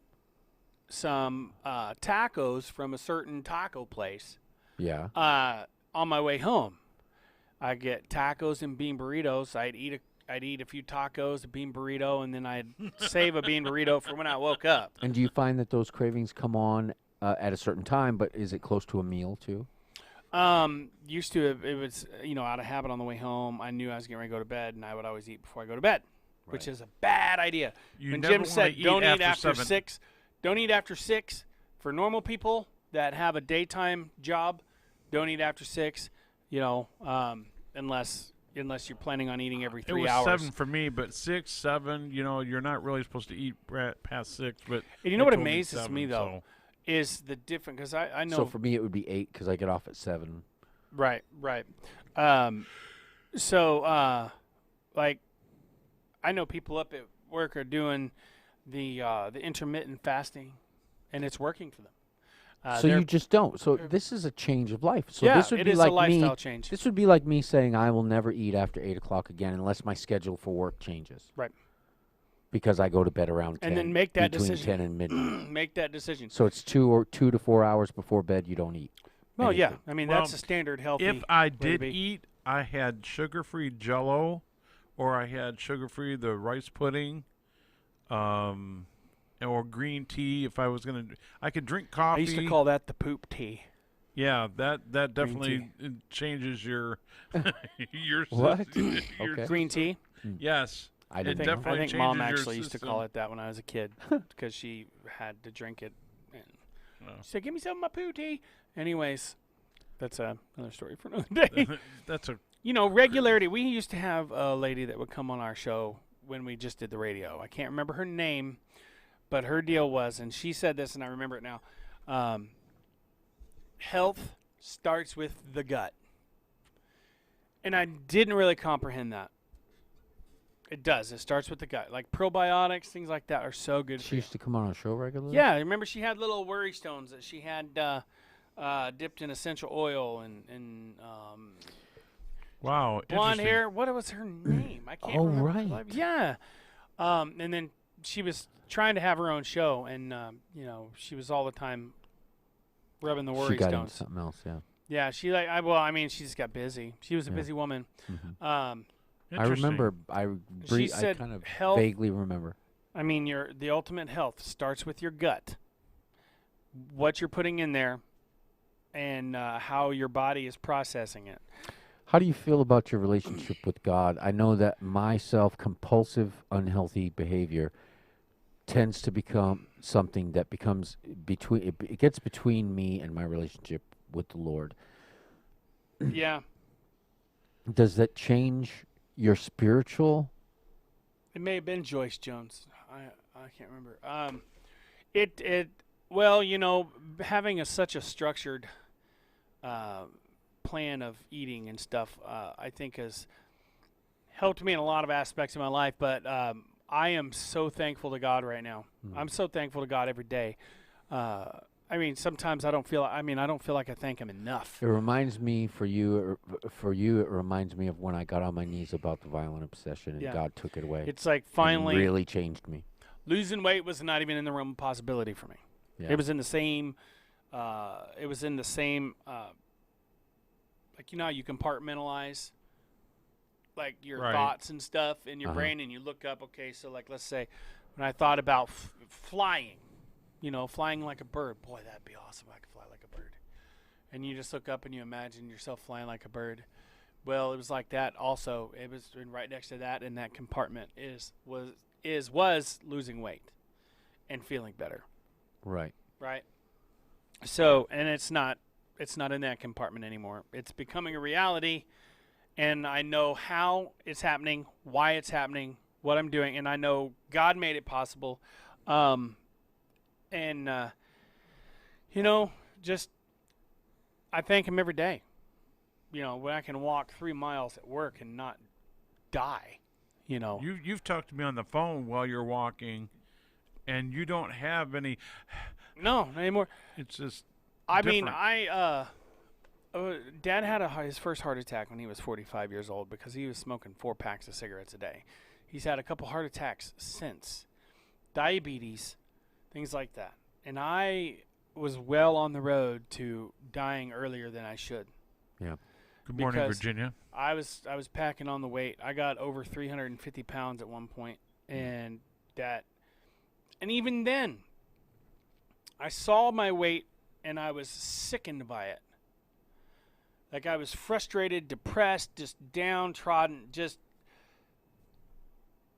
tacos from a certain taco place. Yeah. On my way home, I get tacos and bean burritos. I'd eat a few tacos, a bean burrito, and then I'd save a bean burrito for when I woke up. And do you find that those cravings come on at a certain time, but is it close to a meal too? Used to, it was, out of habit on the way home. I knew I was getting ready to go to bed, and I would always eat before I go to bed, which is a bad idea. When Jim said, don't eat after 6, don't eat after 6. For normal people that have a daytime job, don't eat after 6, unless you're planning on eating every 3 hours. It was 7 for me, but 6, 7, you're not really supposed to eat past 6. But and you know what amazes me, though, is the different, because I know. So for me, it would be 8 because I get off at 7. Right. Like, I know people up at work are doing the intermittent fasting, and it's working for them. So you just don't. So this is a change of life. So yeah, this would it be is like a lifestyle me. change. This would be like me saying I will never eat after 8 o'clock again unless my schedule for work changes. Right. Because I go to bed around 10. And then make that between decision. 10 and midnight. Make that decision. So it's 2 to 4 hours before bed you don't eat. Well, yeah. anything. I mean, Well, that's a standard healthy. if I way to did be. eat, I had sugar-free Jell-O, or I had sugar-free the rice pudding, or green tea. If I was gonna, I could drink coffee. I used to call that the poop tea. Yeah, that definitely tea. changes your your What? your- Okay. Green tea. Yes, I it didn't know. definitely I think changes Mom your actually used to system. call it that when I was a kid because she had to drink it. And Oh. she said, "Give me some of my poo tea." Anyways, that's another story for another day. That's a Regularity. We used to have a lady that would come on our show when we just did the radio. I can't remember her name, but her deal was, and she said this, and I remember it now. Health starts with the gut. And I didn't really comprehend that. It does. It starts with the gut. Like probiotics, things like that are so good She for you. used to come on our show regularly? Yeah, I remember she had little worry stones that she had dipped in essential oil and wow. blonde interesting. hair. What was her name? I can't Oh, remember. right. Yeah. And then she was trying to have her own show, and she was all the time rubbing the worry She got into stones. something else, yeah. Yeah, she she just got busy. She was a busy woman. Mhm. Um, I remember, I She said kind of health- vaguely remember. I mean, the ultimate health starts with your gut. What you're putting in there, and how your body is processing it. How do you feel about your relationship with God? I know that my self-compulsive, unhealthy behavior tends to become something that becomes it gets between me and my relationship with the Lord. Yeah. Does that change your spiritual? It may have been Joyce Jones. I can't remember. Well, having such a structured plan of eating and stuff, I think has helped me in a lot of aspects of my life. But I am so thankful to God right now. I'm so thankful to God every day. I mean, sometimes I don't feel like I thank Him enough. It reminds me for you. It reminds me of when I got on my knees about the violent obsession and God took it away. It's like finally it really changed me. Losing weight was not even in the realm of possibility for me. Yeah. It was in the same. Like how you compartmentalize like your thoughts and stuff in your brain, and you look up. Okay, so like let's say when I thought about flying. Flying like a bird. Boy, that'd be awesome. I could fly like a bird. And you just look up and you imagine yourself flying like a bird. Well, it was like that also. It was right next to that in that compartment was losing weight and feeling better. Right. Right. So, and it's not in that compartment anymore. It's becoming a reality, and I know how it's happening, why it's happening, what I'm doing, and I know God made it possible. Just I thank Him every day. When I can walk 3 miles at work and not die. You've talked to me on the phone while you're walking, and you don't have any. No, not anymore. It's just. I different. mean, Dad had his first heart attack when he was 45 years old because he was smoking 4 packs of cigarettes a day. He's had a couple heart attacks since, diabetes. Things like that. And I was well on the road to dying earlier than I should. Yeah. Good morning, Virginia. I was packing on the weight. I got over 350 pounds at one point, and even then, I saw my weight, and I was sickened by it. Like I was frustrated, depressed, just downtrodden.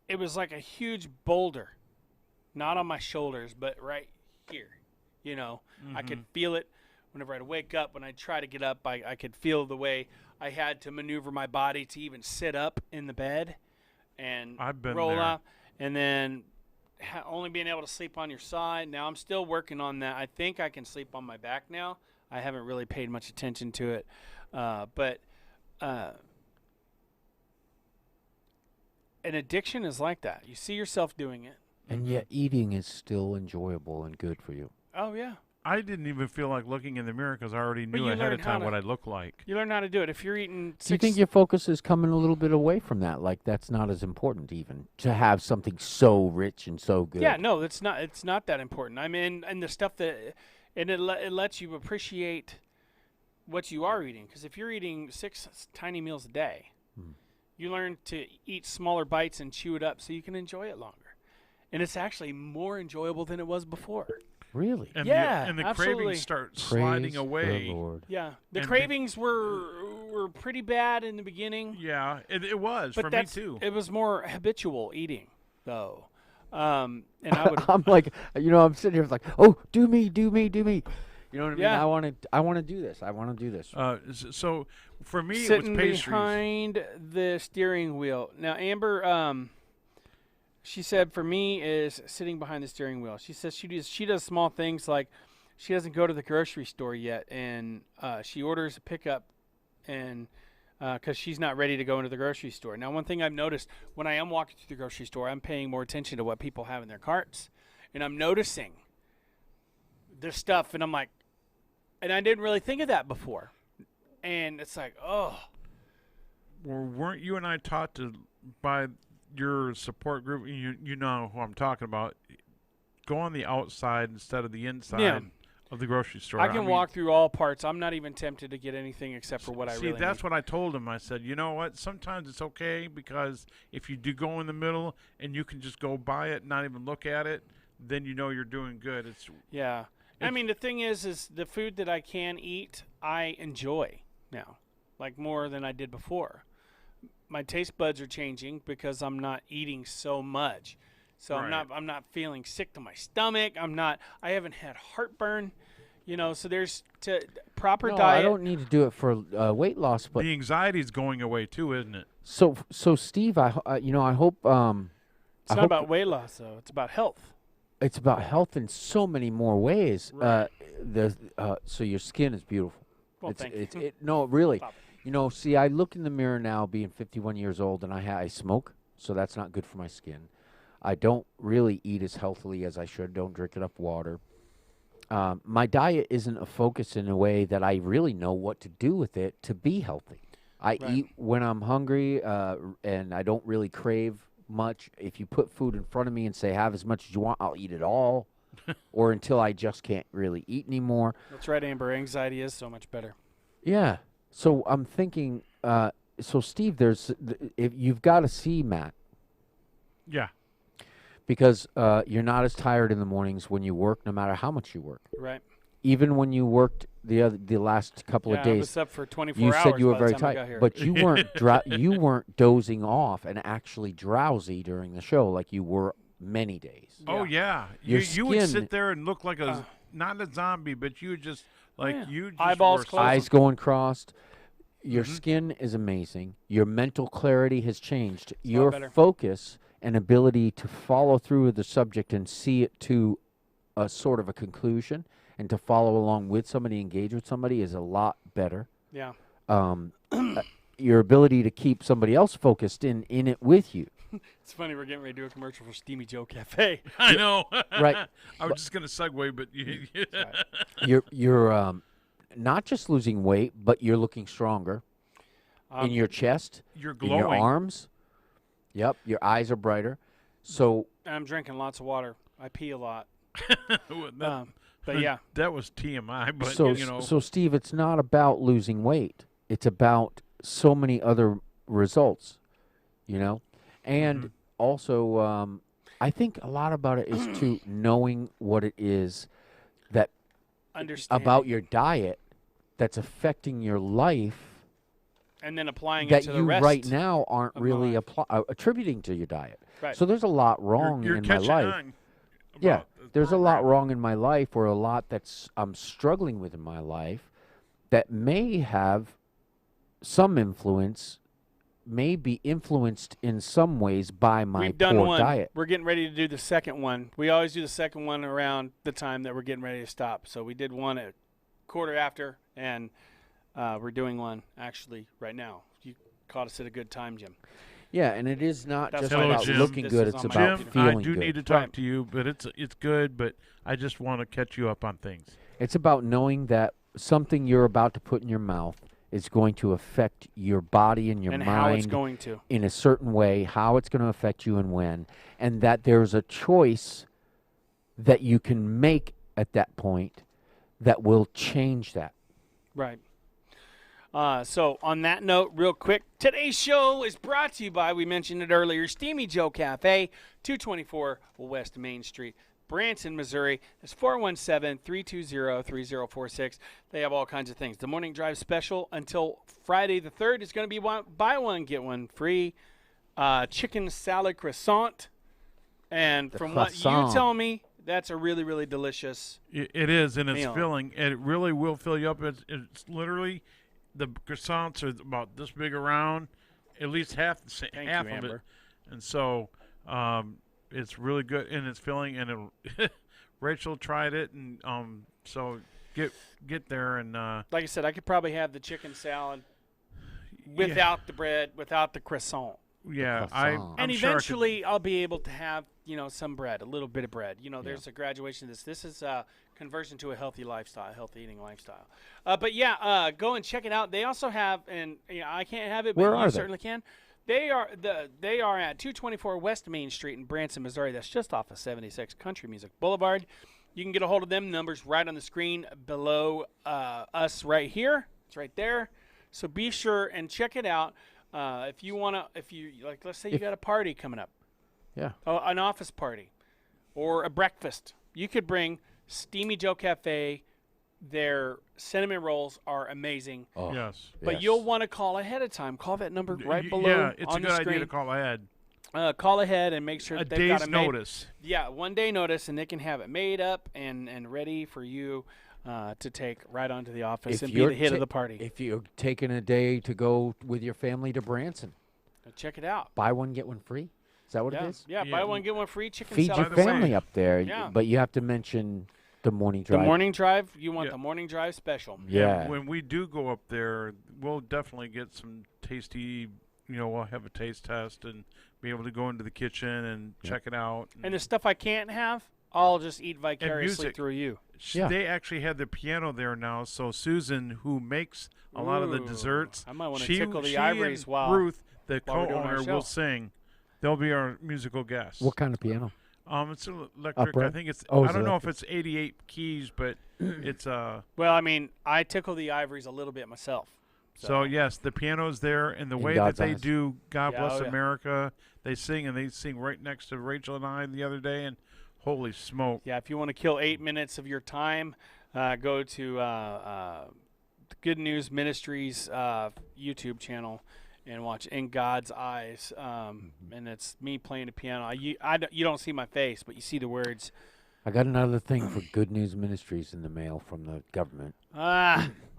It was like a huge boulder. Not on my shoulders, but right here. I could feel it whenever I'd wake up. When I'd try to get up, I could feel the way I had to maneuver my body to even sit up in the bed and roll up. And then only being able to sleep on your side. Now I'm still working on that. I think I can sleep on my back now. I haven't really paid much attention to it. But an addiction is like that. You see yourself doing it. And yet eating is still enjoyable and good for you. Oh, yeah. I didn't even feel like looking in the mirror because I already knew ahead of time what I'd look like. You learn how to do it. If you're eating Do you think your focus is coming a little bit away from that? Like that's not as important even to have something so rich and so good. Yeah, no, it's not that important. I mean, and the stuff that it lets you appreciate what you are eating. Because if you're eating 6 tiny meals a day, you learn to eat smaller bites and chew it up so you can enjoy it longer. And it's actually more enjoyable than it was before. Really? And yeah, and the absolutely. cravings start sliding Praise away. the Lord. Yeah, the And cravings were pretty bad in the beginning. Yeah, it was But for me too. It was more habitual eating, though. And I would. I'm like, I'm sitting here like, oh, do me. You know what I mean? Yeah. I want to do this. I want to do this. So for me, Sitting it was pastries. behind the steering wheel. Now, Amber, she said for me is sitting behind the steering wheel. She says she does small things like she doesn't go to the grocery store yet, and she orders a pickup, and because she's not ready to go into the grocery store. Now, one thing I've noticed when I am walking through the grocery store, I'm paying more attention to what people have in their carts, and I'm noticing this stuff, and I'm like, and I didn't really think of that before, and it's like, oh. Well, weren't you and I taught to by your support group? You know who I'm talking about. Go on the outside instead of the inside of the grocery store. I can mean, walk through all parts. I'm not even tempted to get anything except for what I see, really that's need. what I told him. I said, you know what? Sometimes it's okay because if you do go in the middle and you can just go buy it, not even look at it, then you know you're doing good. Yeah. I mean, the thing is the food that I can eat, I enjoy now, like more than I did before. My taste buds are changing because I'm not eating so much. So Right. I'm not feeling sick to my stomach. I haven't had heartburn, so there's proper No, diet. I don't need to do it for weight loss, but the anxiety's going away too, isn't it? so Steve, I hope It's I not hope about weight loss though. It's about health. it's about health in so many more ways. Right. So your skin is beautiful. Well, thank you. No, really. Stop See, I look in the mirror now, being 51 years old, and I smoke, so that's not good for my skin. I don't really eat as healthily as I should. Don't drink enough water. My diet isn't a focus in a way that I really know what to do with it to be healthy. I Right. eat when I'm hungry, and I don't really crave much. If you put food in front of me and say, have as much as you want, I'll eat it all, or until I just can't really eat anymore. That's right, Amber. Anxiety is so much better. Yeah. So I'm thinking, so Steve, if you've got to see Matt, Yeah. because you're not as tired in the mornings when you work, no matter how much you work. Right. Even when you worked the last couple Yeah, of I days, was up for 24 you hours said you were by the very time I got tired, here. but you weren't you weren't dozing off and actually drowsy during the show like you were many days. Oh yeah. Your You would skin- sit there and look like not a zombie, but you would just like yeah. you just Eyeballs were closed. Eyes going crossed. Your Mhm. skin is amazing. Your mental clarity has changed. a lot Your better. focus and ability to follow through with the subject and see it to a sort of a conclusion and to follow along with somebody, engage with somebody is a lot better. Yeah. Your ability to keep somebody else focused in it with you. It's funny, we're getting ready to do a commercial for Steamy Joe Cafe. I know. Right. I was just gonna segue, but You're not just losing weight, but you're looking stronger in your chest, you're in glowing. your arms. Yep, your eyes are brighter. So I'm drinking lots of water. I pee a lot. That- But yeah, that was TMI, but so you know. so Steve, it's not about losing weight. It's about so many other results, and also I think a lot about it is to knowing what it is that understand. about your diet that's affecting your life and then applying that it to the you rest. right now aren't of my really life. attributing to your diet. Right. So there's a lot wrong you're in my catching life. on Yeah, about the there's a lot program. wrong in my life, or a lot that's I'm struggling with in my life that may have some influence, may be influenced in some ways by my We've done poor one. diet. We're getting ready to do the second one. We always do the second one around the time that we're getting ready to stop. So we did one at quarter after, and we're doing one actually right now. You caught us at a good time, Jim. Yeah, and it is not That's just why about Jim- looking this good; is it's on my about Jim, I feeling do good. need to talk Right. to you, but it's good. But I just want to catch you up on things. It's about knowing that something you're about to put in your mouth is going to affect your body and your and mind how it's going to. in a certain way, how it's going to affect you and when, and that there's a choice that you can make at that point that will change that. Right. So on that note, real quick, today's show is brought to you by, we mentioned it earlier, Steamy Joe Cafe, 224 West Main Street, Branson, Missouri. That's 417-320-3046. They have all kinds of things. The morning drive special until Friday the 3rd is going to be buy one, get one free. Chicken salad croissant. And from what you croissant. tell me, that's a really, really delicious. It is, and it's Meal. filling, and it really will fill you up. It's literally the croissants are about this big around, at least half Thank you, half of it, Amber. and so it's really good and it's filling. And Rachel tried it, and so get there and Like I said, I could probably have the chicken salad without the bread, without the croissant. yeah, croissant. I'm And sure I could- eventually I'll be able to have, some bread, a little bit of bread. There's a graduation to this. This is a conversion to a healthy lifestyle, healthy eating lifestyle. But yeah, go and check it out. They also have, and I can't have it, but Where you are they? certainly can. They are at 224 West Main Street in Branson, Missouri. That's just off of 76 Country Music Boulevard. You can get a hold of them. Numbers right on the screen below us right here. It's right there. So be sure and check it out. If you want to, let's say you got a party coming up. Yeah. An office party or a breakfast. You could bring Steamy Joe Cafe. Their cinnamon rolls are amazing. Oh, yes. But you'll want to call ahead of time. Call that number right below Yeah, it's on a good the screen. idea to call ahead. Call ahead and make sure A they've got day's it made. notice. Yeah, 1 day notice, and they can have it made up and ready for you to take right onto the office and be the hit of the party. If you're taking a day to go with your family to Branson, Check it out. buy one, get one free. Is that what it is? Yeah, Yeah. buy one, get one free chicken Feed salad. your By the way- family up there, Yeah. but you have to mention the morning The drive. morning drive, you want Yeah. the morning drive special. Yeah. And when we do go up there, we'll definitely get some tasty. We'll have a taste test and be able to go into the kitchen and check it out. And the stuff I can't have, I'll just eat vicariously music. through you. Yeah. They actually have the piano there now, so Susan, who makes a lot of the Ooh, desserts, I might want to she tickle the she ivories and while Ruth, the while we're doing our co-owner, show. will sing. They'll be our musical guests. What kind of piano? It's electric. Upright? I think it's. Oh, I it's don't know if electric. it's 88 keys, but it's Well, I mean, I tickle the ivories a little bit myself. So yes, the piano's there, and the way that God's they eyes. do "God Yeah, Bless oh, yeah. America," they sing right next to Rachel and I the other day, and holy smoke! Yeah, if you want to kill 8 minutes of your time, go to Good News Ministries YouTube channel and watch "In God's Eyes," and it's me playing the piano. You don't see my face, but you see the words. I got another thing for Good News Ministries in the mail from the government.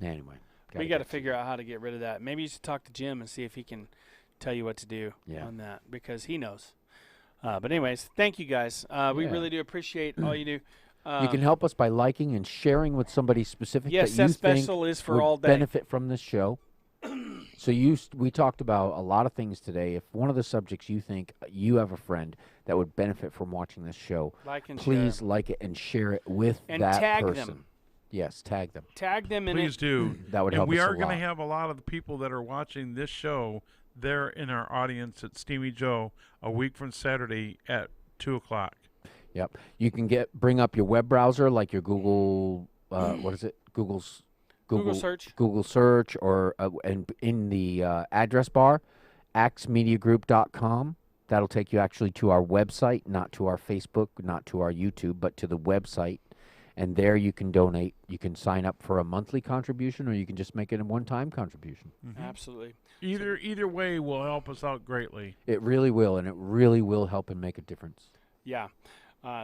Anyway. We got to figure out how to get rid of that. Maybe you should talk to Jim and see if he can tell you what to do on that, because he knows. But anyways, thank you guys. We really do appreciate all you do. You can help us by liking and sharing with somebody specific Yes, that you that special think is for would all day. benefit from this show. So we talked about a lot of things today. If one of the subjects you think you have a friend that would benefit from watching this show, Like and please share. like it and share it with And that tag person. them. Yes, tag them. Tag them in Please it. do. That would and help we us are a going to lot. have a lot of the people that are watching this show there in our audience at Steamy Joe a week from Saturday at 2:00. Yep. You can bring up your web browser like your Google. What is it? Google search. Google search, or and in the address bar, axmediagroup.com. That'll take you actually to our website, not to our Facebook, not to our YouTube, but to the website. And there you can donate. You can sign up for a monthly contribution, or you can just make it a one-time contribution. Absolutely. Either way will help us out greatly. It really will, and it really will help and make a difference. Yeah.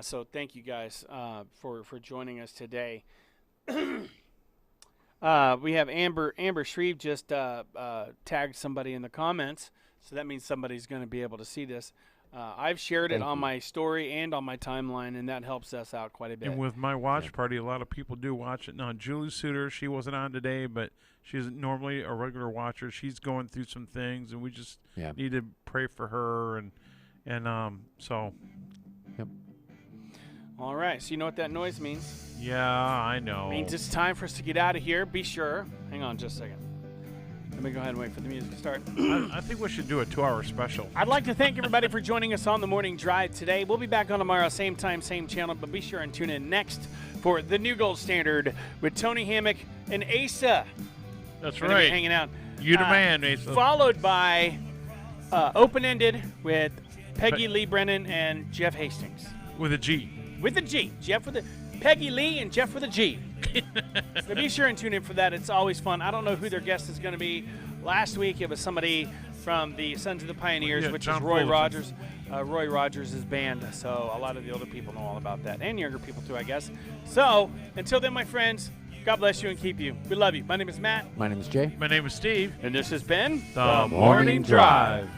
So thank you guys for joining us today. We have Amber Shreve just tagged somebody in the comments, so that means somebody's going to be able to see this. I've shared it Thank on you. my story and on my timeline, and that helps us out quite a bit. And with my watch party, a lot of people do watch it. Now, Julie Suter, she wasn't on today, but she's normally a regular watcher. She's going through some things, and we just need to pray for her. And so. Yep. All right, so you know what that noise means. Yeah, I know. It means it's time for us to get out of here. Be sure. Hang on just a second. Let me go ahead and wait for the music to start. I think we should do a 2-hour special. I'd like to thank everybody for joining us on the Morning Drive today. We'll be back on tomorrow, same time, same channel, but be sure and tune in next for The New Gold Standard with Tony Hammock and Asa. That's Gonna be right. hanging out. You the man, Asa. Followed by Open Ended with Peggy Lee Brennan and Jeff Hastings. With a G. With a G. Peggy Lee and Jeff with a G. So be sure and tune in for that. It's always fun. I don't know who their guest is going to be. Last week it was somebody from the Sons of the Pioneers, which John is Roy Fullerton. Rogers. Roy Rogers' band. So a lot of the older people know all about that, and younger people too, I guess. So until then, my friends, God bless you and keep you. We love you. My name is Matt. My name is Jay. My name is Steve. And this has been The Morning Drive.